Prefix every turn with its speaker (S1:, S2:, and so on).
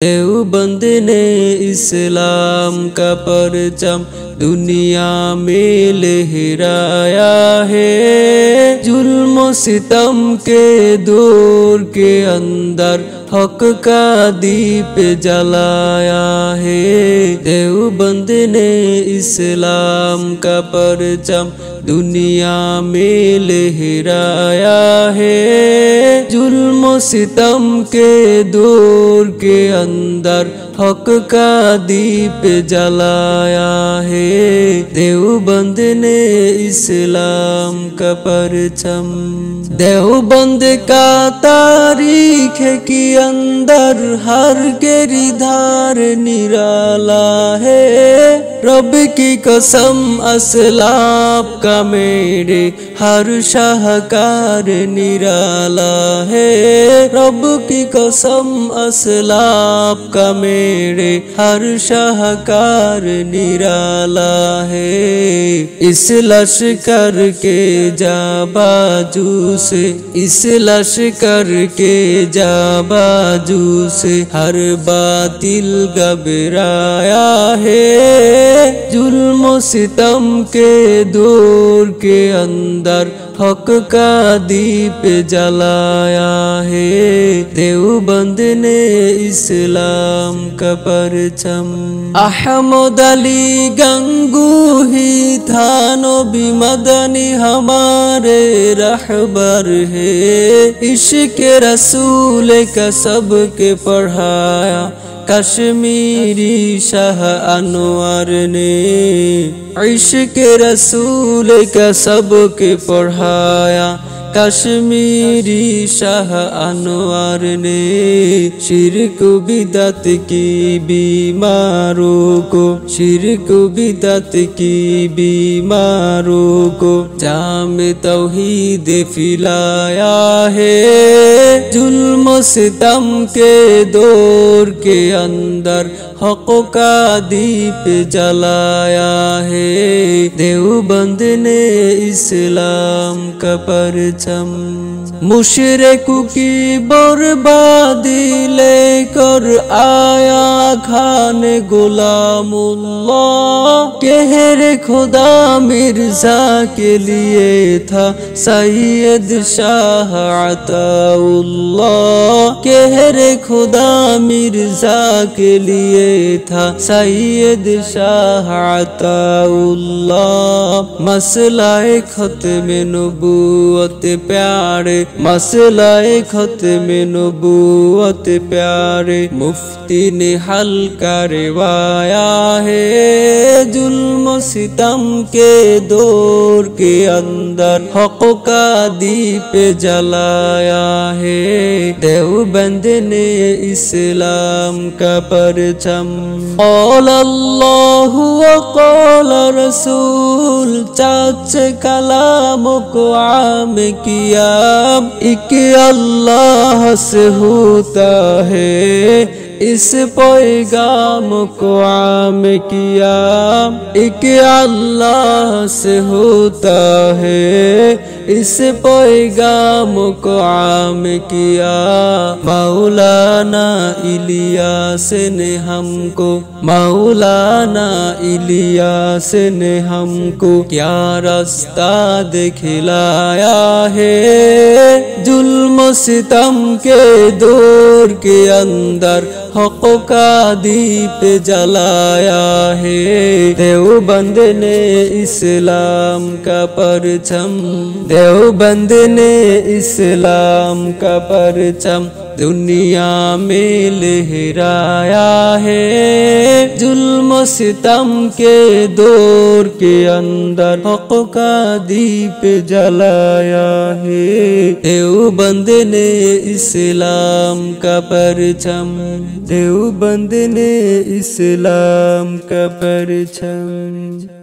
S1: देवबंद ने इस्लाम का परचम दुनिया में लहराया है। जुल्म सितम के दौर के अंदर हक का दीप जलाया है। देवबंद ने इस्लाम का परचम दुनिया में लहराया है। जुल्म सितम के दौर के अंदर हक का दीप जलाया है। देवबंद ने इस्लाम का परचम। देवबंद का तारीख के अंदर हर किरदार निराला है। रब की कसम असलाफ का मेरे हर शाहकार निराला है। रब की कसम असलाफ का मेरे हर शाहकार निराला है। इस लश्कर के जाबाजू से, इस लश्कर के जाबाजू से हर बातिल घबराया है। जुल्म सितम के दौर के अंदर हक का दीप जलाया है। देवबंद ने इस्लाम का परचम। अहमद अली गंगूही था नबी मदनी हमारे रहबर है। इश्क रसूल का सबके पढ़ाया कश्मीरी शाह अनवर ने। इश्क रसूल का सबके पढ़ाया कश्मीरी शाह अनवर ने। शिरक बिदत की बीमारों को, शिरक बिदत की बीमारों को जाम तौहीद पिलाया है। जुल्म सितम के दौर के अंदर हक का दीप जलाया है। देवबंद ने इस्लाम का परचम। मुशरिकों की बर्बादी लेकर आया खान गुलामुल्लाह। कहर खुदा मिर्जा के लिए था सैयद शाह अताउल्लाह। कहर खुदा मिर्जा के लिए था सैयद शाह अताउल्लाह। मसलाए खत्म नबूवत प्यारे, मसलाए खत्म नबूवत प्यारे मुफ्ती ने हल करवाया है। जुल्म सितम के दौर के अंदर हक का दीप जलाया है। देवबंद ने इस्लाम का परचम। क़ौल अल्लाहु व क़ौल रसूल चाच कलाम को आम किया। एक अल्लाह से होता है, इस पैगाम को आम किया। एक अल्लाह से होता है, इस पैगाम को आम किया। मौलाना इलियास ने हमको, मौलाना इलियास ने हमको क्या रास्ता दिखलाया है। जुल्म सितम के दौर के अंदर हक का दीप जलाया है। देवबंद ने इस्लाम का परचम। देवबंद ने इस्लाम का परचम दुनिया में लहराया है। जुल्म सितम के दौर के अंदर हक का दीप जलाया है। देवबंद ने इस्लाम का परचम। देवबंद ने इस्लाम का परचम।